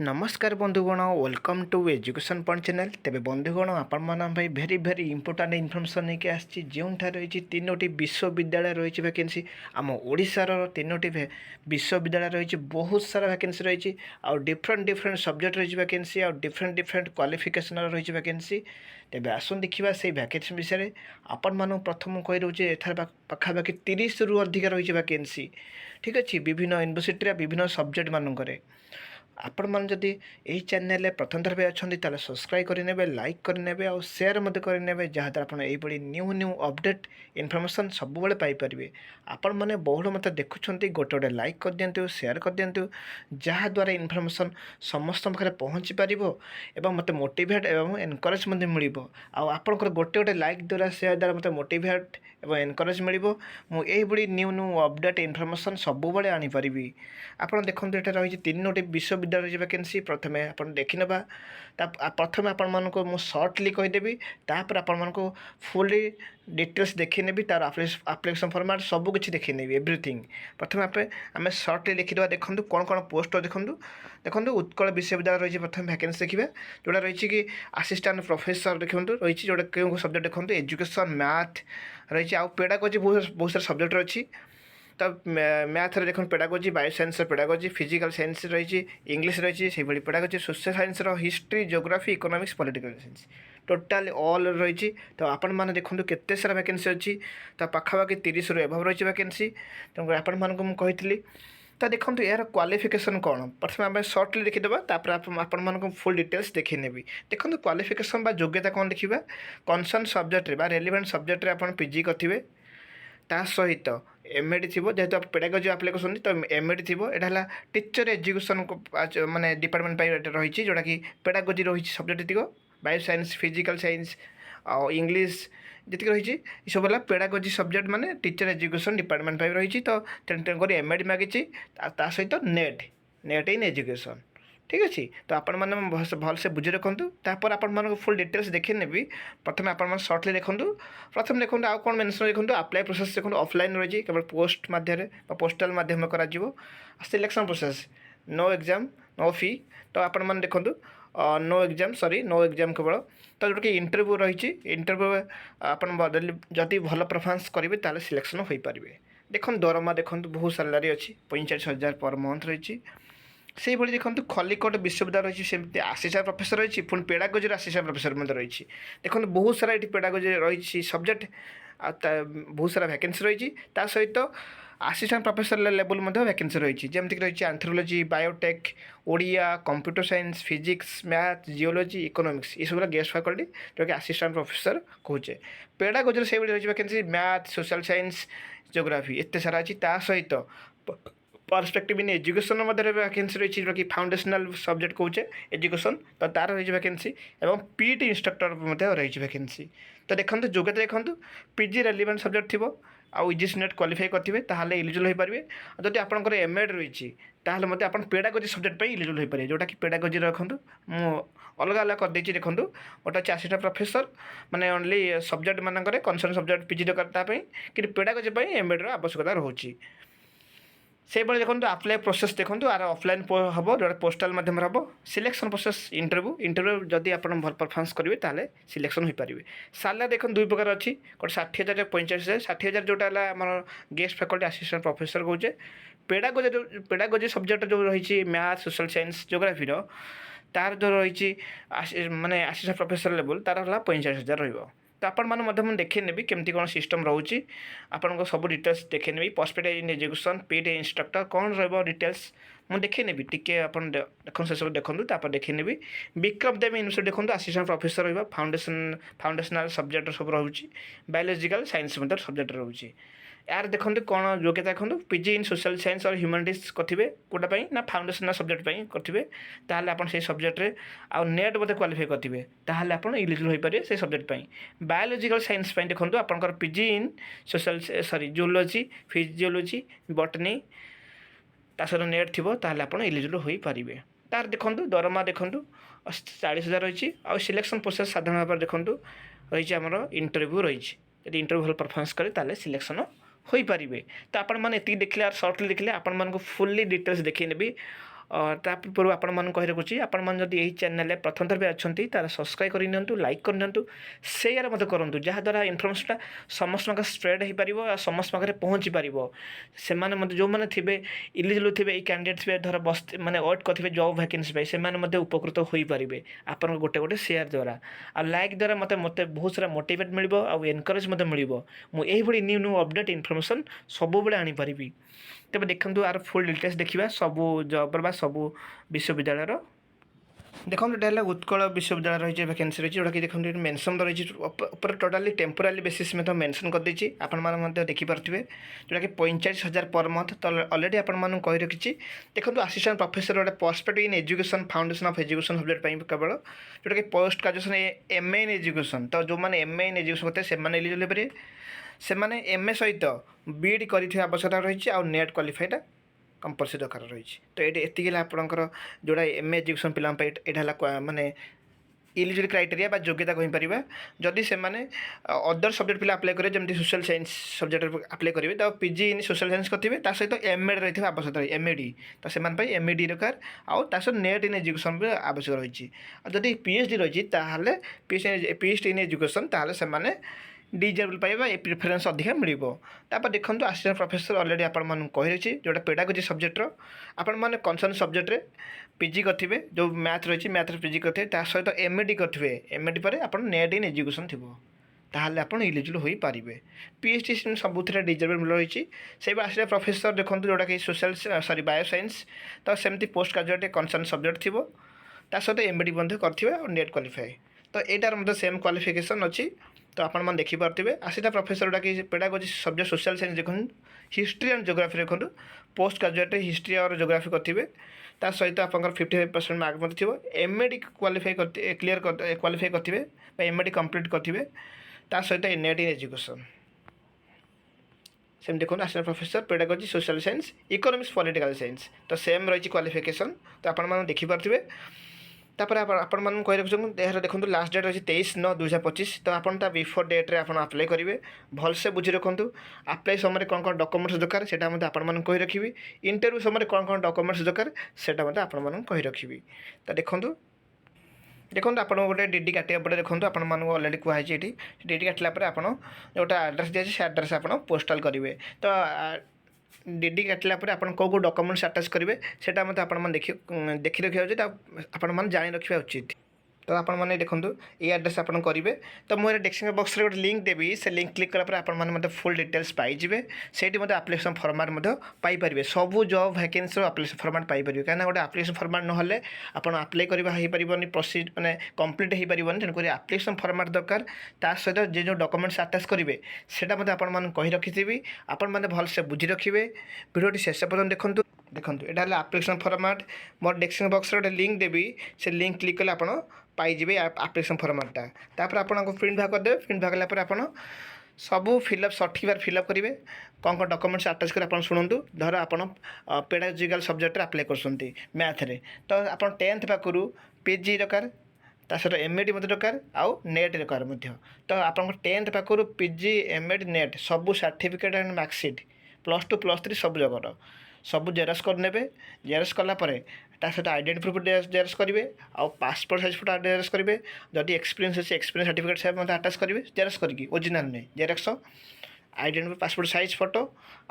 नमस्कार बंधुगण welcome to education point channel तेरे बंधुगण आपण मान भाई भेरी भेरी इंपोर्टाट इनफर्मेशन नहीं आसी जो रही तीनोटी विश्वविद्यालय रही वैकेंसी आम ओडार तीनोटी विश्वविद्यालय रही बहुत सारा वैकेंसी रही आउ डिफरेंट डिफरेंट सब्जेक्ट रही वैकेंसी आउ डिफरेंट डिफरेंट क्वालिफिकेशन रही वैकेंसी तेज आसन देखा से वैकेंसी विषय आपण मान प्रथम कही रोचे एथार पाखापाखि 30 रु अधिक रही वैकेंसी ठीक अच्छे विभिन्न यूनिवर्सिटी विभिन्न सब्जेक्ट मानक आपण मैंने जदि यही चैनल प्रथम थर पे अच्छा ताले सब्सक्राइब करेंगे लाइक करेंगे और सेयार करेंगे जहाँद्वारा आप न्यू न्यू अपडेट इनफर्मेशन सब पाइपर आपण मैंने बहुल मत देखुं गोटे गोटे लाइक कर दिंतु सेयार कर दिंतु जहाँद्वारा इनफर्मेशन समस्त पाखे पहुँची पार और मत मोटिवेट और एनकरेज मिल आपंकर गोटे गोटे लाइक द्वारा सेयार द्वारा मत मोटिवेट और एनकरेज मिल मुझे न्यू न्यू अपडेट इनफर्मेशन सब आनीपारि आपड़ देखते ये रही तीनोटी विश्वविद्यालय वैकेंसी प्रथम आप देखी ना प्रथम आपण मानक मु सर्टली कहीदेवी तापर आपण मानक फुली डिटेल्स देखी तार आप्लिकेसन फॉर्मेट सब किसी देखी एवरीथिंग प्रथम आम सर्टली लिखिदेवा देखूँ कौन कौन पोस्ट देखूँ देखूँ उत्कल विश्वविद्यालय रही प्रथम वैकेंसी देखिए जोड़ा रही कि असिस्टेंट प्रोफेसर देखूँ रही जोड़ा क्यों सब्जेक्ट देखूँ एजुकेशन मैथ रही आउ पेडागोजी बहुत सारा सब्जेक्ट रही तो मैथ रे देखो pedagogy bio science pedagogy physical science रही इंग्लिश रही से pedagogy social science history geography economics political science total all रही तो आपण मैंने देखो केते सारा वैकेंसी अच्छी तो पाखापाखि 30 रु एभव रही वैकेंसी तेणु आपण मानक मुझे कही तो देखो यार क्वालिफिकेशन कौन प्रथम आम सर्टली लिखिदेवा आपण मानक फुल डिटेल्स देखी नेबी देखो क्वालिफिकेशन बा योग्यता कौन देखा कनसर्न सब्जेक्ट रेलिवेंट सब्जेक्ट आप पीजी करेंगे ता सहित एमएडी थी जेहेतु आप पेडागोजी आप्लिकेसन तो एमएडी थी यहाँ टीचर एजुकेशन माने डिपार्टमेंट रही जोटा कि पेडागोजी रही सब्जेक्ट तीक बायो साइंस फिजिकल साइंस और इंग्लिश जी रही सब है पेडागोजी सब्जेक्ट माने टीचर एजुकेशन डिपार्टमेंट रही तो तेणुकर एमएडी मागिची सहित नेट नेट इन एजुकेशन ठीक अच्छे तो आपण मैंने भलसे बुझी रखुँ तापर आपण मानक फुल डिटेल्स देखी नेबी प्रथम आपण सर्टली देखूँ प्रथम देखूँ आउ कौन मेंशन देखूँ अप्लाई प्रोसेस देखूँ ऑफलाइन रही केवल पोस्ट मध्यम पोस्टाल मध्यम कर selection process no exam no fee तो आपण मैंने देखूँ no exam sorry no exam केवल तो जोटा कि इंटरव्यू रही इंटरव्यू आपन जदि भल परफॉर्मेंस करेंगे ताले सिलेक्शन हो पारे देखो दरमा देखो बहुत सैलरी अच्छी 45,000 पर मंथ रही से भाई देखो खलिकोट विश्वविद्यालय रही सेमती असिस्टेंट प्रोफेसर रही पुणी पेडागोजी असिस्टेंट प्रोफेसर रही देखो बहुत सारा ये पेडागोजी रही सब्जेक्ट बहुत सारा वैकेंसी रही सहित असिस्टेंट प्रोफेसर लेवल वैकेंसी रही जमीक रही anthropology biotech Odia computer science physics math geology economics ये सब गेस्ट फैकल्टी जो कि असिस्टेंट प्रोफेसर कहे पेडागोजी से रही vacancy math social science geography एत सारा अच्छी सहित पर्सपेक्टिव इन एजुकेशन वैकेंसी रही जो कि फाउंडेशनल सब्जेक्ट कहे एजुकेशन तो तार रही वैकेंसी और पीटी इंस्ट्रक्टर रही वैकेंसी तो देखो योग्यता देखो पीजी रेलिवेंट सब्जेक्ट थी आउ इजिस नेट क्वालिफाई करेंगे ताहले इलिजिबल हो पारे जदि आपंकर एमएड रही ताहले मत आप पेडागोजी सब्जेक्ट इलिजिबल हो पारे जोटा कि पेडागोजी रखु मु अलग अलग करदे देखूँ गोटे अच्छे असिस्टेंट प्रोफेसर माने ओनली सब्जेक्ट मानक कनसर्न सब्जेक्ट पीजी दरकार कि पेडागोजी एमएड आवश्यकता रोचे से भाई देखो अप्लाई प्रोसेस देखो आर ऑफलाइन हम जो पोस्टाल मध्यम हम सिलेक्शन प्रोसेस इंटरव्यू जदि आप भल परफॉर्मेंस करेंगे ताले सिलेक्शन हो पारे साला देखो दुई प्रकार अच्छी गोटे 60,000 45,000 60,000 जोटा आम गेस्ट फैकल्टी असिस्टेंट प्रोफेसर कहे पेडागोजी सब्जेक्ट जो रही मैथ सोशल साइंस जियोग्राफी तार जो रही माने असिस्टेंट प्रोफेसर लेवल तार 45,000 रही तो आपण मैंने देखे नेबी केमती कौन सिस्टम रोचे आपन सब डिटेल्स देखे नेबी perspective in education PT instructor कौन रहा डिटेल्स मुझे देखे नेबी टिके आपन देखो से सब देखूँ तापर देखे नेबी विक्रम देव यूनिवर्सिटी देखो असिस्टेंट प्रोफेसर रहा फाउंडेशनल सब्जेक्ट सब रोचे बायोलॉजिकल साइंस सब्जेक्ट रोचे यार देखो कौन योग्यता देखो पीजी इन सोशल साइंस और ह्यूमैनिटीज करेंगे कौटापी ना फाउंडेशनल सब्जेक्ट करेंगे ताहले आपन से सब्जेक्ट रे आ नेट बोधे क्वालिफाई करेंगे ताहले आपन इलिजिबल हो पारे से सब्जेक्ट बायोलॉजिकल साइंस देखो आपंकर PG in social sorry zoology physiology botany तासर नेट थी ताहले आपन इलिजिबल हो पारे तार देखो दरमा देखो 40,000 रही आ सिलेक्शन प्रोसेस साधारण भाव देखो रही आमर इंटरव्यू रही यदि इंटरव्यू भल परफॉर्मेंस करे ताले सिलेक्शन हो पारे तो आपण मैंने ये देखिले सर्टली देखिले आपण मानक फुल्ली डिटेल्स देखी नेबी ତା ପୂର୍ବରୁ ଆପଣମାନଙ୍କୁ କହି ରଖୁଛି, ଆପଣମାନେ ଯଦି ଏହି ଚ୍ୟାନେଲରେ ପ୍ରଥମ ଥର ବି ଅଛନ୍ତି ତାହେଲେ ସବସ୍କ୍ରାଇବ୍ କରି ନିଅନ୍ତୁ, ଲାଇକ୍ କରିନିଅନ୍ତୁ, ସେୟାର ମଧ୍ୟ କରନ୍ତୁ, ଯାହାଦ୍ୱାରା ଇନଫର୍ମେସନ୍ଟା ସମସ୍ତଙ୍କ ପାଖରେ ସ୍ପ୍ରେଡ୍ ହୋଇପାରିବ ଆଉ ସମସ୍ତଙ୍କ ପାଖରେ ପହଞ୍ଚି ପାରିବ। ସେମାନେ ମଧ୍ୟ ଯେଉଁମାନେ ଥିବେ ଇଲିଜିବଲ୍ ଥିବେ, ଏଇ କ୍ୟାଣ୍ଡିଡେଟ୍ ଥିବେ, ଧର ମାନେ ୱେଟ୍ କରିଥିବେ ଜବ୍ ଭ୍ୟାକେନ୍ସି ପାଇଁ, ସେମାନେ ମଧ୍ୟ ଉପକୃତ ହୋଇପାରିବେ ଆପଣଙ୍କ ଗୋଟେ ସେୟାର ଦ୍ୱାରା। ଆଉ ଲାଇକ୍ ଦ୍ୱାରା ମୋତେ ବହୁତ ସାରା ମୋଟିଭେଟ୍ ମିଳିବ ଆଉ ଏନକରେଜ୍ ମଧ୍ୟ ମିଳିବ। ମୁଁ ଏହିଭଳି ନ୍ୟୁ ଅପଡେଟ୍ ଇନଫର୍ମେସନ୍ ସବୁବେଳେ ଆଣିପାରିବି। ତେବେ ଦେଖନ୍ତୁ ଆର ଫୁଲ୍ ଡିଟେଲ୍ସ ଦେଖିବା ସବୁ ଜବ୍ର ବା ସବୁ ବିଶ୍ୱବିଦ୍ୟାଳୟର। ଦେଖନ୍ତୁ ଏଇଟା ହେଲା ଉତ୍କଳ ବିଶ୍ୱବିଦ୍ୟାଳୟ ରହିଛି, ଭ୍ୟାକେନ୍ସି ରହିଛି, ଯେଉଁଟାକି ଦେଖନ୍ତୁ ଏଠି ମେନସନ୍ ରହିଛି ଉପରେ ଟୋଟାଲି ଟେମ୍ପୋରାରୀ ବେସିସ୍ ମଧ୍ୟ ମେନସନ୍ କରିଦେଇଛି, ଆପଣମାନେ ମଧ୍ୟ ଦେଖିପାରୁଥିବେ, ଯେଉଁଟାକି 45,000 ପର୍ ମନ୍ଥ। ତ ଅଲରେଡ଼ି ଆପଣମାନଙ୍କୁ କହି ରଖିଛି। ଦେଖନ୍ତୁ ଆସିଷ୍ଟାଣ୍ଟ ପ୍ରଫେସର ଗୋଟେ perspective in education, foundation of education subject ପାଇଁ କେବଳ, ଯେଉଁଟାକି post graduation MA in education. ତ ଯେଉଁମାନେ MA ଇନ୍ ଏଜୁକେସନ୍ କରିଥିବେ ସେମାନେ ଏଲିଜିବଲ୍ ହେଇପାରିବେ। ସେମାନେ MA ସହିତ BEd କରିଥିବା ଆବଶ୍ୟକତା ରହିଛି ଆଉ ନେଟ୍ କ୍ୱାଲିଫାଇଟା କମ୍ପଲସରି ଦରକାର ରହିଛି। ତ ଏଇଠି ଏତିକି ହେଲା ଆପଣଙ୍କର ଯେଉଁଟା MA ଏଜୁକେସନ୍ ପିଲାଙ୍କ ପାଇଁ ଏଇଟା ହେଲା ମାନେ ଇଲିଜିବଲ୍ କ୍ରାଇଟେରିଆ ବା ଯୋଗ୍ୟତା କହିପାରିବା। ଯଦି ସେମାନେ ଅଦର ସବଜେକ୍ଟ ପିଲା ଆପ୍ଲାଏ କରିବେ, ଯେମିତି ସୋସିଆଲ୍ ସାଇନ୍ସ ସବଜେକ୍ଟରେ ଆପ୍ଲାଏ କରିବେ, ତ PG ଇନ୍ ସୋସିଆଲ୍ ସାଇନ୍ସ କରିଥିବେ, ତା ସହିତ MAd ରହିଥିବା ଆବଶ୍ୟକତା ରହିଛି, MAd। ତ ସେମାନେ ପାଇଁ MAd ଦରକାର, ଆଉ ତା ସହିତ ନେଟ୍ ଇନ୍ ଏଜୁକେସନ୍ ବି ଆବଶ୍ୟକ ରହିଛି। ଆଉ ଯଦି PhD ରହିଛି ତାହେଲେ PhD ଇନ୍ ଏଜୁକେସନ୍, ତାହେଲେ ସେମାନେ ଡିଜେବଲ୍ ପାଇବା ଏ ପ୍ରିଫରେନ୍ସ ଅଧିକା ମିଳିବ। ତାପରେ ଦେଖନ୍ତୁ ଆସିଷ୍ଟାଣ୍ଟ ପ୍ରଫେସର ଅଲରେଡ଼ି ଆପଣମାନଙ୍କୁ କହିଦେଇଛି, ଯେଉଁଟା ପେଡାଗୋଜି ସବଜେକ୍ଟର। ଆପଣମାନେ କନସର୍ନ ସବଜେକ୍ଟରେ PG କରିଥିବେ, ଯେଉଁ ମ୍ୟାଥ୍ ରହିଛି ମ୍ୟାଥ୍ରେ PG କରିଥିବେ, ତା ସହିତ MAd କରିଥିବେ, MAd ପରେ ଆପଣ ନେଟ୍ ଇନ୍ ଏଜୁକେସନ୍ ଥିବ, ତାହେଲେ ଆପଣ ଇଲିଜିବଲ୍ ହୋଇପାରିବେ। PhD ସବୁଥିରେ ଡିଜେବଲ୍ ରହିଛି। ସେଇଭଳି ଆସିଲେ ପ୍ରଫେସର ଦେଖନ୍ତୁ, ଯେଉଁଟାକି ବାୟୋସାଇନ୍ସ, ତ ସେମିତି ପୋଷ୍ଟ ଗ୍ରାଜୁଏଟ୍ କନସର୍ନ ସବଜେକ୍ଟ ଥିବ, ତା ସହିତ MAd ମଧ୍ୟ କରିଥିବେ ଆଉ ନେଟ୍ କ୍ୱାଲିଫାଏ। ତ ଏଇଟାର ମଧ୍ୟ ସେମ୍ କ୍ୱାଲିଫିକେସନ୍ ଅଛି। ତ ଆପଣମାନେ ଦେଖିପାରୁଥିବେ। ଆସିଲା ପ୍ରଫେସର ଗୁଡ଼ାକି ପେଡାଗୋଜି ସବଜେକ୍ଟ ସୋସିଆଲ୍ ସାଇନ୍ସ ଦେଖନ୍ତୁ, ହିଷ୍ଟ୍ରି ଆଣ୍ଡ ଜୋଗ୍ରାଫି ଦେଖନ୍ତୁ, ପୋଷ୍ଟ ଗ୍ରାଜୁଏଟ୍ ହିଷ୍ଟ୍ରି ଆଉ ଜୋଗ୍ରାଫି କରିଥିବେ, ତା ସହିତ ଆପଣଙ୍କର 55% ମାର୍କ ମଧ୍ୟ ଥିବ। MAd କ୍ୱାଲିଫାଇ କରିଥିବେ ବା MAd କମ୍ପ୍ଲିଟ୍ କରିଥିବେ, ତା ସହିତ ନେଟ୍ ଇନ୍ ଏଜୁକେସନ୍। ସେମିତି ଦେଖନ୍ତୁ ଆସିଲା professor pedagogy social science, economics, political science, ତ ସେମ୍ ରହିଛି କ୍ୱାଲିଫିକେସନ୍। ତ ଆପଣମାନେ ଦେଖିପାରୁଥିବେ। ତାପରେ ଆପଣମାନଙ୍କୁ କହି ରଖୁଛନ୍ତି, ଏହାର ଦେଖନ୍ତୁ ଲାଷ୍ଟ ଡେଟ୍ ଅଛି 23/9/2025। ତ ଆପଣ ତା ବିଫୋର୍ ଡେଟ୍ରେ ଆପଣ ଆପ୍ଲାଏ କରିବେ। ଭଲସେ ବୁଝି ରଖନ୍ତୁ ଆପ୍ଲାଏ ସମୟରେ କ'ଣ କ'ଣ ଡକୁମେଣ୍ଟସ୍ ଦରକାର ସେଇଟା ମଧ୍ୟ ଆପଣମାନଙ୍କୁ କହି ରଖିବି। ଇଣ୍ଟରଭ୍ୟୁ ସମୟରେ କ'ଣ କ'ଣ ଡକୁମେଣ୍ଟସ୍ ଦରକାର ସେଇଟା ମଧ୍ୟ ଆପଣମାନଙ୍କୁ କହି ରଖିବି। ତ ଦେଖନ୍ତୁ ଆପଣଙ୍କୁ ଗୋଟେ DD କାଟିବା ପରେ ଦେଖନ୍ତୁ ଆପଣମାନଙ୍କୁ ଅଲରେଡ଼ି କୁହାଯାଇଛି ଏଠି। DD କାଟିଲା ପରେ ଆପଣ ଯେଉଁଟା ଆଡ୍ରେସ୍ ଦିଆଯାଇଛି ସେ ଆଡ୍ରେସ୍ ଆପଣ ପୋଷ୍ଟାଲ୍ କରିବେ। ତ DD କାଟିଲା ପରେ ଆପଣ କେଉଁ ଡକୁମେଣ୍ଟସ୍ ଆଟାଚ୍ କରିବେ ସେଇଟା ମଧ୍ୟ ଆପଣମାନେ ଦେଖି ରଖିବା ଉଚିତ, ଆଉ ଆପଣମାନେ ଜାଣି ରଖିବା ଉଚିତ। ତ ଆପଣମାନେ ଦେଖନ୍ତୁ ଏଇ ଆଡ୍ରେସ୍ ଆପଣ କରିବେ। ତ ମୁଁ ଏଠି ଡେସ୍କ୍ରିପସନ୍ ବକ୍ସରେ ଗୋଟେ ଲିଙ୍କ୍ ଦେବି, ସେ ଲିଙ୍କ୍ କ୍ଲିକ୍ କଲା ପରେ ଆପଣମାନେ ମଧ୍ୟ ଫୁଲ୍ ଡିଟେଲ୍ସ ପାଇଯିବେ। ସେଇଠି ମଧ୍ୟ ଆପ୍ଲିକେସନ୍ ଫର୍ମାଟ୍ ମଧ୍ୟ ପାଇପାରିବେ। ସବୁ ଜବ୍ ଭ୍ୟାକେନ୍ସିର ଆପ୍ଲିକେସନ୍ ଫର୍ମାଟ୍ ପାଇପାରିବେ, କାହିଁକିନା ଗୋଟେ ଆପ୍ଲିକେସନ୍ ଫର୍ମାଟ୍ ନହେଲେ ଆପଣ ଆପ୍ଲାଏ କରିବା ହୋଇପାରିବନି, ମାନେ କମ୍ପ୍ଲିଟ୍ ହୋଇପାରିବନି। ତେଣୁକରି ଆପ୍ଲିକେସନ୍ ଫର୍ମାଟ୍ ଦରକାର। ତା ସହିତ ଯେଉଁ ଡକୁମେଣ୍ଟସ୍ ଆଟାଚ୍ କରିବେ ସେଇଟା ମଧ୍ୟ ଆପଣମାନଙ୍କୁ କହି ରଖିଥିବି, ଆପଣମାନେ ଭଲସେ ବୁଝି ରଖିବେ। ଭିଡ଼ିଓଟି ଶେଷ ପର୍ଯ୍ୟନ୍ତ ଦେଖନ୍ତୁ ଏଇଟା ହେଲା ଆପ୍ଲିକେସନ୍ ଫର୍ମାଟ୍। ମୋର ଡେସ୍କ୍ରିପସନ୍ ବକ୍ସରେ ଗୋଟେ ଲିଙ୍କ୍ ଦେବି, ସେ ଲିଙ୍କ୍ କ୍ଲିକ୍ କଲେ ଆପଣ ପାଇଯିବେ ଆପ୍ଲିକେସନ୍ ଫର୍ମାଟ୍ଟା। ତାପରେ ଆପଣଙ୍କୁ ପ୍ରିଣ୍ଟ ବାହାର କରିଦେବେ। ପ୍ରିଣ୍ଟ ବାହାର କଲା ପରେ ଆପଣ ସବୁ ଫିଲ୍ଅପ୍ ସଠିକ୍ ଭାବରେ ଫିଲ୍ଅପ୍ କରିବେ। କ'ଣ କ'ଣ ଡକୁମେଣ୍ଟସ୍ ଆଟାଚ୍ କରି ଆପଣ ଶୁଣନ୍ତୁ। ଧର ଆପଣ ପେଡାଗୋଜିକାଲ୍ ସବଜେକ୍ଟରେ ଆପ୍ଲାଏ କରୁଛନ୍ତି ମ୍ୟାଥ୍ରେ, ତ ଆପଣ 10th ପାଖରୁ PG ଦରକାର, ତା ସହିତ MAd ମଧ୍ୟ ଦରକାର ଆଉ ନେଟ୍ ଦରକାର ମଧ୍ୟ। ତ ଆପଣଙ୍କ 10th ପାଖରୁ PG, MAd, ନେଟ୍ ସବୁ ସାର୍ଟିଫିକେଟ୍ ଆଣ୍ଡ ମାର୍କସିଟ୍, +2 +3 ସବୁ ଜାଗାର ସବୁ ଜେରକ୍ସ କରିନେବେ। ଜେରକ୍ସ କଲା ପରେ ତା ସହିତ ଆଇଡେଣ୍ଟି ପ୍ରୁଫ୍ ଜେରକ୍ସ କରିବେ ଆଉ ପାସପୋର୍ଟ ସାଇଜ୍ ଫଟୋ ଜେରକ୍ସ କରିବେ। ଯଦି ଏକ୍ସପିରିଏନ୍ସ ଅଛି ଏକ୍ସପିରିଏନ୍ସ ସାର୍ଟିଫିକେଟ୍ ସାର୍ ମଧ୍ୟ ଆଟାଚ୍ କରିବେ, ଜେରକ୍ସ କରିକି, ଓରିଜିନାଲ୍ ନୁହେଁ, xerox, identity passport size photo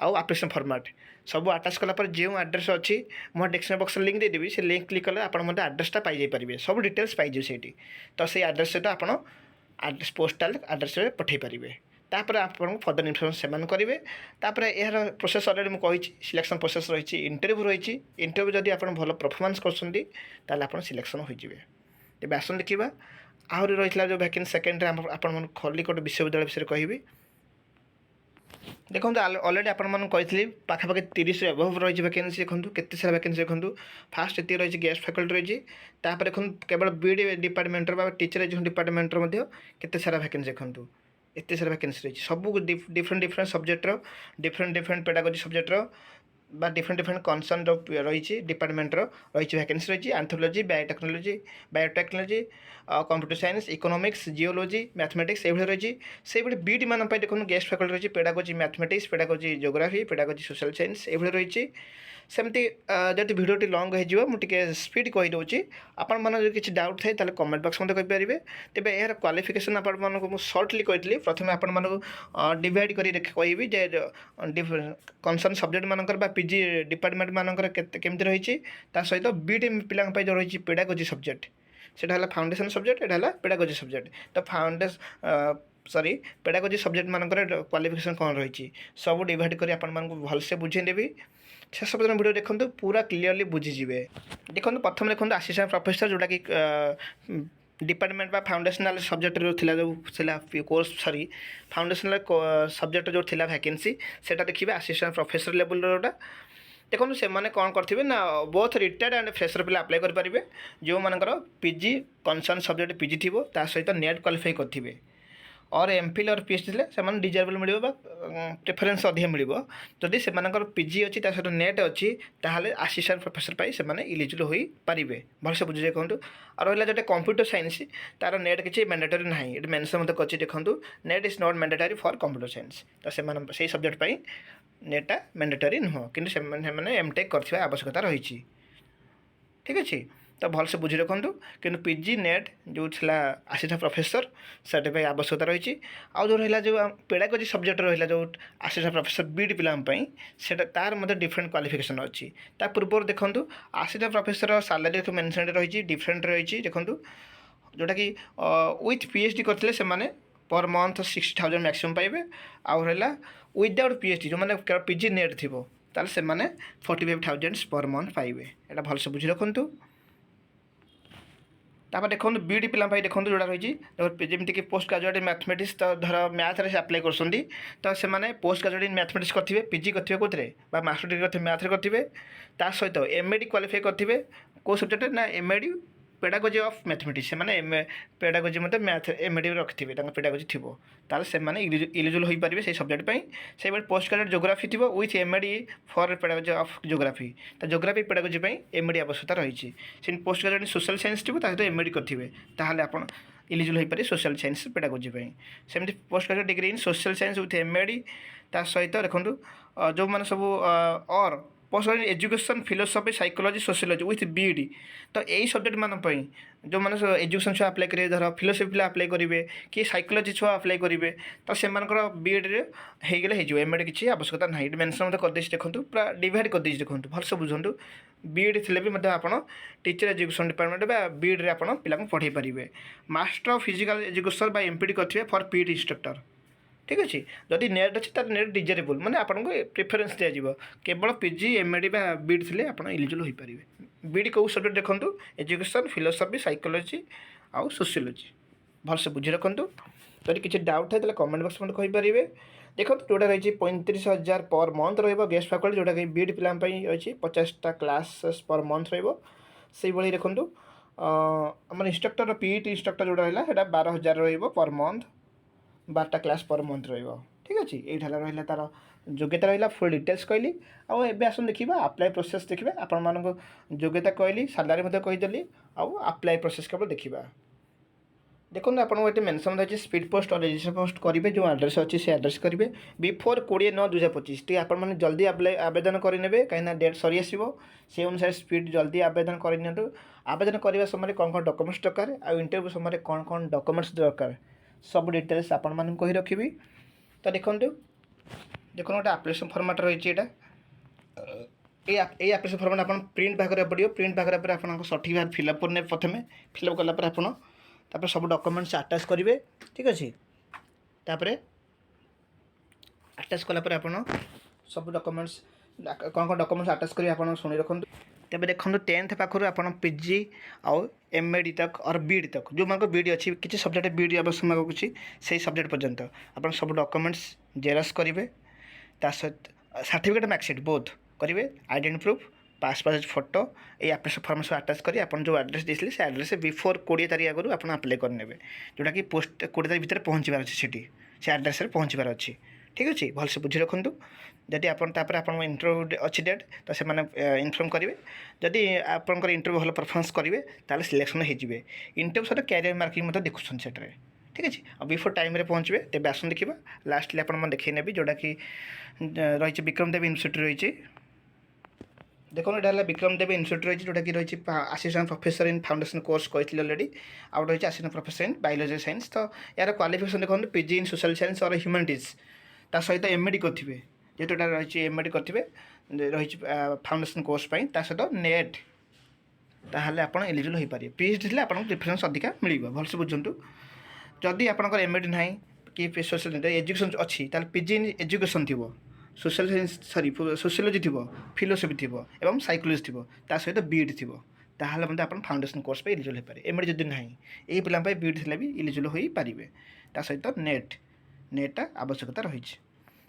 ଆଉ ଆପ୍ଲିକେସନ୍ ଫର୍ମାଟ୍ ସବୁ ଆଟାଚ୍ କଲା ପରେ ଯେଉଁ ଆଡ୍ରେସ୍ ଅଛି, ମୁଁ ଡେସ୍କ୍ରିପସନ୍ ବକ୍ସରେ ଲିଙ୍କ୍ ଦେଇଦେବି, ସେ ଲିଙ୍କ୍ କ୍ଲିକ୍ କଲେ ଆପଣ ମଧ୍ୟ ଆଡ୍ରେସ୍ଟା ପାଇଯାଇପାରିବେ, ସବୁ ଡିଟେଲ୍ସ ପାଇଯିବେ ସେଇଠି। ତ ସେଇ ଆଡ୍ରେସ୍ ସହିତ ଆପଣ ପୋଷ୍ଟାଲ୍ ଆଡ୍ରେସ୍ରେ ପଠାଇ ପାରିବେ। ତାପରେ ଆପଣଙ୍କୁ ଫର୍ଦର ଇନଫର୍ମେସନ୍ ସେମାନେ କରିବେ। ତାପରେ ଏହାର ପ୍ରୋସେସ୍ ଅଲରେଡ଼ି ମୁଁ କହିଛି, ସିଲେକ୍ସନ୍ ପ୍ରୋସେସ୍ ରହିଛି, ଇଣ୍ଟରଭ୍ୟୁ ରହିଛି। ଇଣ୍ଟରଭ୍ୟୁ ଯଦି ଆପଣ ଭଲ ପରଫର୍ମାନ୍ସ କରୁଛନ୍ତି ତାହେଲେ ଆପଣ ସିଲେକ୍ସନ୍ ହୋଇଯିବେ। ତେବେ ଆସନ୍ତୁ ଦେଖିବା ଆହୁରି ରହିଥିଲା ଯେଉଁ ଭ୍ୟାକେନ୍ସି। ସେକେଣ୍ଡରେ ଆପଣମାନଙ୍କୁ ଖଲିକୋଟ ବିଶ୍ୱବିଦ୍ୟାଳୟ ବିଷୟରେ କହିବି। ଦେଖନ୍ତୁ ଅଲରେଡ଼ି ଆପଣମାନଙ୍କୁ କହିଥିଲି ପାଖାପାଖି 30 ଏଭଭ୍ ରହିଛି ଭ୍ୟାକେନ୍ସି। ଦେଖନ୍ତୁ କେତେ ସାରା ଭ୍ୟାକେନ୍ସି ଦେଖନ୍ତୁ। ଫାଷ୍ଟ ଏତିକି ରହିଛି ଗେଷ୍ଟ ଫ୍ୟାକଲ୍ଟି ରହିଛି। ତାପରେ ଦେଖନ୍ତୁ କେବଳ BEd ଡିପାର୍ଟମେଣ୍ଟର ବା ଟିଚର୍ ଏଜୁକେସନ୍ ଡିପାର୍ଟମେଣ୍ଟର ମଧ୍ୟ କେତେ ସାରା ଭ୍ୟାକେନ୍ସି ଦେଖନ୍ତୁ। ଏତେ ସାରା ଭ୍ୟାକେନ୍ସି ରହିଛି, ସବୁ ଡିଫରେଣ୍ଟ ସବଜେକ୍ଟର, ଡିଫରେଣ୍ଟ ପେଡାଗୋଜି ସବଜେକ୍ଟର ବା ଡିଫରେଣ୍ଟ କନସର୍ନ ରହିଛି ଡିପାର୍ଟମେଣ୍ଟର ରହିଛି ଭ୍ୟାକେନ୍ସି ରହିଛି। Anthropology, biotechnology, computer science, economics, geology, mathematics ଏଇଭଳି ରହିଛି। ସେଇଭଳି BEd ମାନଙ୍କ ପାଇଁ ଦେଖନ୍ତୁ ଗେଷ୍ଟ ଫ୍ୟାକଲ୍ଟି ରହିଛି pedagogy mathematics, pedagogy geography, pedagogy social science ଏଇଭଳି ରହିଛି। सेमती जदि भिडियोटी लंग हो मुझे स्पीड कहीदे आपण जो किसी डाउट थाए ताले कमेंट बॉक्स में कहींपारे तेज यार क्वालिफिकेशन आपको सर्टली कही प्रथम आपण डिवाइड कर कहबी जे कनसर्न सब्जेक्ट मानकर पीजी डिपार्टमेंट मानकर केमती रही सहित बीडी पिला जो रही पेडागोजी सब्जेक्ट सेटा है फाउंडेशन सब्जेक्ट एटा है पेडागोजी सब्जेक्ट तो सॉरी पेडागोजी सब्जेक्ट मानकर क्वालिफिकेशन कौन रही सब डिवाइड कर भलसे बुझेदेवी शेष पर्यटन भिडियो देखो पूरा क्लीयरली बुझीजे देखो प्रथम देखो असिस्टेंट प्रोफेसर जोटा कि डिपार्टमेंट बा फाउंडेशनल सब्जेक्ट जो थिला जो थिला कोर्स सॉरी फाउंडेशनल सब्जेक्ट जो थिला वैकेंसी सेटा देखिए असिस्टेंट प्रोफेसर लेवल जोटा देखो से मैंने कौन करेंगे ना बोथ रिटायर्ड एंड फ्रेशर पिला अप्लाई करेंगे जो मानकर पीजी कनसर्न सब्जेक्ट पीजी थी सहित नेट क्वालिफाई करेंगे और एमफिल और पीएचडी थे से डिजेबल मिल प्रेफरेन्स अधिक मिल जदि से पीजी अच्छी सहित नेट अच्छी ताहले असिस्टेंट प्रोफेसर पाई से इलिजिबल हो पारे भलसे बुझे कहूँ और रहा जो कंप्यूटर साइंस तार नेट किसी मैंडेटरी ना ये मेनसन मत कर देखूँ net is not mandatory for computer science तो से सब्जेक्ट पाई नेटा मैंडेटरी नुह कि एमटेक कर आवश्यकता रही ठीक अच्छे तो भलसे बुझी रखु कि पीजी नेट जो थी असिस्टेंट प्रोफेसर से आवश्यकता रही आउ जो रहा जो पेडागोजी सब्जेक्ट रहा जो असिस्टेंट प्रोफेसर बीडी पिलांपाई सेटा तार मध्य डिफरेंट क्वालिफिकेशन अच्छी ता पूर्व देखूँ असिस्टेंट प्रोफेसर सैलरी मेनसन रही डिफरेंट रही देखूँ जोटा कि विथ पीएचडी करते से पर मंथ 60,000 मैक्सिमम पाइबे आउ रहा विदाउट पीएचडी जो मैंने पीजी नेट थी ताले से 45,000 पर मंथ पाइबे यहाँ भलसे बुझी रखु तापर देखो बीडी पिला देखो जोड़ा रही जमीक पोस्ट ग्रेजुएट मैथमेटिक्स तो धर मैथ रे अप्लाई कर तो से पोस्ट ग्रेजुएट इन मैथमेटिक्स करेंगे पीजी करेंगे कौन मास्टर डिग्री करेंगे मैथ करेंगे ता सहित एमएडी क्वालिफाई करेंगे कौ सब्जेक्ट ना एमएडी पेडागोजी ऑफ मैथमेटिक्स से पेडागोजी मतलब मैथ एमएडी रखि पेडागोजी थी ताल से इलिजिबल हो पारे से सब्जेक्ट से पोस्ट ग्रेजुएट जोग्राफी थी with MAD for pedagogy of geography तो जोग्राफी पेडागोजी एमएडी आवश्यकता रही से पोस्ट ग्रेजुएट सोशल साइंस थी सहित एमएडी करेंगे ताहले आप इलिजिबल हो पारे सोशल साइंस पेडागोजी सेमती post graduate degree in social science with MEd ता सहित देखो जो मैंने सब और post graduate education philosophy psychology sociology with BEd तो यही सब्जेक्ट मान जो मैंने एजुकेशन छुआ अप्लाई करेंगे धर फिलोसफी पिला अप्लाई करेंगे कि साइकोलॉजी छुआ अप्लाई करेंगे तो से बीएड्रे होगले हो एमएड किसी आवश्यकता ना मेनसन मत करदे देखो पूरा डिवाइड करदे देखो भलसे बुझुँ बीएड थे भी आप टीचर एजुकेशन डिपार्टमेंट बीएड्रे आप पिला पढ़े पारे master of physical education MPD करेंगे फॉर पीटी इंस्ट्रक्टर ठीक अच्छे जदि नेट अच्छी तो नेट डिजेबल मैंने आपको प्रिफरेन्स दिज्व केवल पीजी एमएडी बीड थे आप इलिजिबल हो पारे बीडी कौ सब्जेक्ट देखूँ एजुकेशन फिलोसफी साइकोलॉजी आउ सोशियोलॉजी भलसे बुझी रखु जदि किसी डाउट है तो कमेंट बॉक्स में कहींपारे देखो जोटा रही 35,000 पर मंथ रेस्ट फैकल्टी जोटा कि बीड पिला अच्छी 50टा क्लास पर मंथ रही देखूँ आम इंस्ट्रक्टर पीटी इंस्ट्रक्टर जोटा रहा है 12,000 पर मंथ 12टा क्लास पर मंथ ठीक अच्छे ये रहा तार योग्यता रहा फुल डिटेल्स कहली आउ एवं आस देखा अप्लाई प्रोसेस देखिए आपण मान योग्यता कहली सालारी कहीदेली आउ अप्लाई प्रोसेस केवल देखा देखो आपको ये मेनसन अच्छे स्पीड पोस्ट और रजिस्ट्रेशन पोस्ट करेंगे जो एड्रेस अच्छी से एड्रेस करेंगे बिफोर 20/9/2025 टी आप जल्दी आवेदन करेंगे कहीं डेट सरी आसो से अनुसार स्पीड जल्दी आवेदन कर आवेदन करने समय कौन कौन डॉक्यूमेंट्स दरकार आ इंटरव्यू समय कौन कौन डॉक्यूमेंट्स दरकार सब डिटेल्स आपण मान कही रखी तो देखो देखो गोटे आप्लिकेसन फर्माट रही ये आप्लिकेसन फर्माट आप प्रिंट बाहर पड़ो प्रिंट बाहर पर आप सठिक भाव फिलअप करने प्रथम फिलअप कलापर आप सब डॉक्यूमेंट्स अटैच करेंगे ठीक अच्छे तापर अटैच कलापर आप सब डॉक्यूमेंट्स कौन कौन डॉक्यूमेंट्स अटैच करेंगे आप शुणी रखुद तेज देखो 10th पाखर आप पीजी आउ एमएडी तक और बीडी तक जो मान बीडी अच्छी किसी सब्जेक्ट बीडी आवश्यक मांगुची से सब्जेक्ट पर्यंत आप सब डॉक्यूमेंट्स जेरक्स करेंगे सर्टिफिकेट मार्कशीट बोथ करेंगे आइडेंटिटी प्रूफ पासपोर्ट फोटो ये आप्लिकेशन फॉर्म सब अटैच करी आप जो एड्रेस देते से एड्रेस बिफोर 20 तारीख आगु आप अप्लाई करने जोटा कि पोस्ट 20 तारीख भितर पहुँचार अच्छे से एड्रेस पहुँचार अच्छी ठीक अच्छे भलसे बुझी रखु जदि आप इंटरव्यू अच्छी डेट तो से इनफर्म करेंगे जदि आपंकर इंटरव्यू भल परफॉर्मेंस करेंगे ताले सिलेक्शन हो इंटरव्यू सहित कैरियर मार्किंग देखुन से ठीक अच्छे और बिफोर टाइम पहुँचे तेज आसन देखा लास्टली आप देखे जोटा कि रही विक्रम देव यूनिवर्सिटी रही देखो এটা হল বিক্রম দেব ইনস্টিट्यूट রয়েছে যেটা কি রয়েছে assistant professor in foundation course কইছিল অলরেডি আর রয়েছে assistant professor in biology science তো ইয়ার কোয়ালিফিকেশন দেখুন PG in social science or humanities ତା ସହିତ ଏମ୍ଏଡ଼ି କରିଥିବେ ଯେହେତୁ ଏଇଟା ରହିଛି ଏମ୍ଏଡ଼ି କରିଥିବେ ରହିଛି ଫାଉଣ୍ଡେସନ୍ କୋର୍ସ ପାଇଁ ତା ସହିତ ନେଟ୍ ତାହେଲେ ଆପଣ ଏଲିଜିବଲ୍ ହୋଇପାରିବେ ପିଏଚ୍ଡି ଥିଲେ ଆପଣଙ୍କୁ ପ୍ରିଫରେନ୍ସ ଅଧିକା ମିଳିବ ଭଲସେ ବୁଝନ୍ତୁ ଯଦି ଆପଣଙ୍କର ଏମ୍ଏଡ଼ି ନାହିଁ କି ସୋସିଆଲ ଏଜୁକେସନ୍ ଅଛି ତାହେଲେ ପିଜି ଇନ୍ ଏଜୁକେସନ୍ ଥିବ সোশ্যাল সাইন্স সরি সোସିଓଲୋଜି ଥିବ ଫିଲୋସଫି ଥିବ ଏବଂ ସାଇକୋଲୋଜି ଥିବ ତା ସହିତ ବିଇଡ଼ି ଥିବ ତାହେଲେ ମଧ୍ୟ ଆପଣ ଫାଉଣ୍ଡେସନ୍ କୋର୍ସ ପାଇଁ ଇଲିଜିବଲ୍ ହୋଇପାରିବେ ଏମ୍ଏଡ଼ି ଯଦି ନାହିଁ ଏହି ପିଲାଙ୍କ ପାଇଁ ବିଇଡ଼ି ଥିଲେ ବି ଇଲିଜିବଲ୍ ହୋଇପାରିବେ ତା ସହିତ ନେଟ୍ଟା ଆବଶ୍ୟକତା ରହିଛି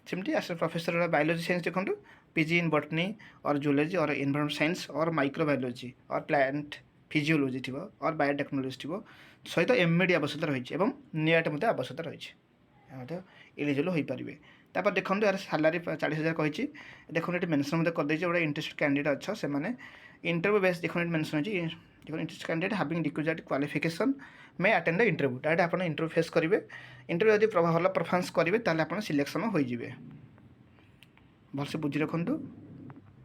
ସେମିତି ଆସିଲେ ପ୍ରଫେସର ବାୟୋଲୋଜି ସାଇନ୍ସ ଦେଖନ୍ତୁ PG in botany or zoology or environment science or microbiology or plant physiology ଥିବ ଅର୍ ବାୟୋଟେକ୍ନୋଲୋଜି ଥିବ ସହିତ ଏମ୍ଏଡ଼ି ଆବଶ୍ୟକତା ରହିଛି ଏବଂ ନେଟ୍ ମଧ୍ୟ ଆବଶ୍ୟକତା ରହିଛି ମଧ୍ୟ ଇଲିଜିବଲ୍ ହୋଇପାରିବେ ତାପରେ ଦେଖନ୍ତୁ ଏହାର ସାଲାରୀ 40,000 କହିଛି ଦେଖନ୍ତୁ ଏଠି ମେନସନ୍ ମଧ୍ୟ କରିଦେଇଛି ଗୋଟେ ଇଣ୍ଟରେଷ୍ଟେଡ୍ କ୍ୟାଣ୍ଡିଡେଟ୍ ଅଛ ସେମାନେ ଇଣ୍ଟରଭ୍ୟୁ ବେସ୍ ଦେଖନ୍ତୁ ଏଠି ମେନସନ୍ ଅଛି ଦେଖନ୍ତୁ interested candidate having requisite qualification may attend the interview direct ଆପଣ ଇଣ୍ଟରଭ୍ୟୁ ଫେସ୍ କରିବେ ଇଣ୍ଟରଭ୍ୟୁ ଯଦି ଭଲ ପରଫର୍ମାନ୍ସ କରିବେ ତାହେଲେ ଆପଣ ସିଲେକ୍ସନ୍ ହୋଇଯିବେ ଭଲସେ ବୁଝି ରଖନ୍ତୁ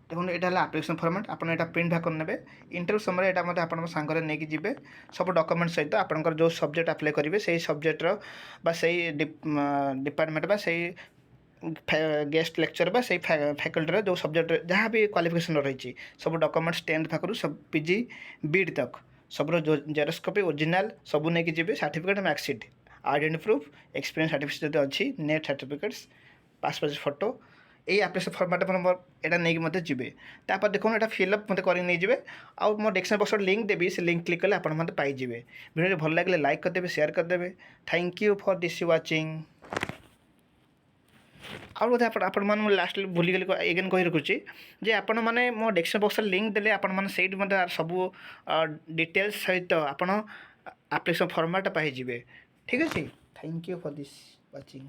দেখুন এটা হল আপ্লিকেসন ফর্মাট আপনার এটা প্রিন্ট ভাগ করে নেবে ইন্টরভিউ সময় এটা মধ্যে আপনার সাংরে নিয়ে যাবে সব ডকুমেন্ট সহিত আপনার যে সবজেক্ট আপ্লাই করবে সেই সবজেক্টর বা সেই ডিপার্টমেন্ট বা সেই गेस्ट लेक्चर बा से फैकल्टी जो सब्जेक्ट जहाँ भी क्वालिफिकेशन रही सब डॉक्यूमेंट्स 10th पाखु सब पीजी बीड तक सब जेरक्स कॉपी ओरिजिनल सब नहीं जी certificate marksheet identity proof experience certificate जो अच्छी नेट सर्टिफिकेट्स पासपोर्ट फोटो यही आप्लिकेसन फर्माट यहाँ नहीं मत जी तापर देखो यहाँ फिलअप मत कर आउ मो डिस्क्रिप्शन बॉक्स लिंक देवी से लिंक क्लिक कले आप पाइबे वीडियो भल लगे लाइक करदे शेयर करदे thank you for this watching आउ बोधे आपण मैंने लास्ट भूलीगली एगेन कही रखुच्छी जे आपण मैंने मो डिस्क्रिप्शन बॉक्स लिंक देले आपण मैंने सही सब डिटेल्स सहित आपण आप्लिकेसन फर्माट पाइबे ठीक अच्छे thank you for this watching.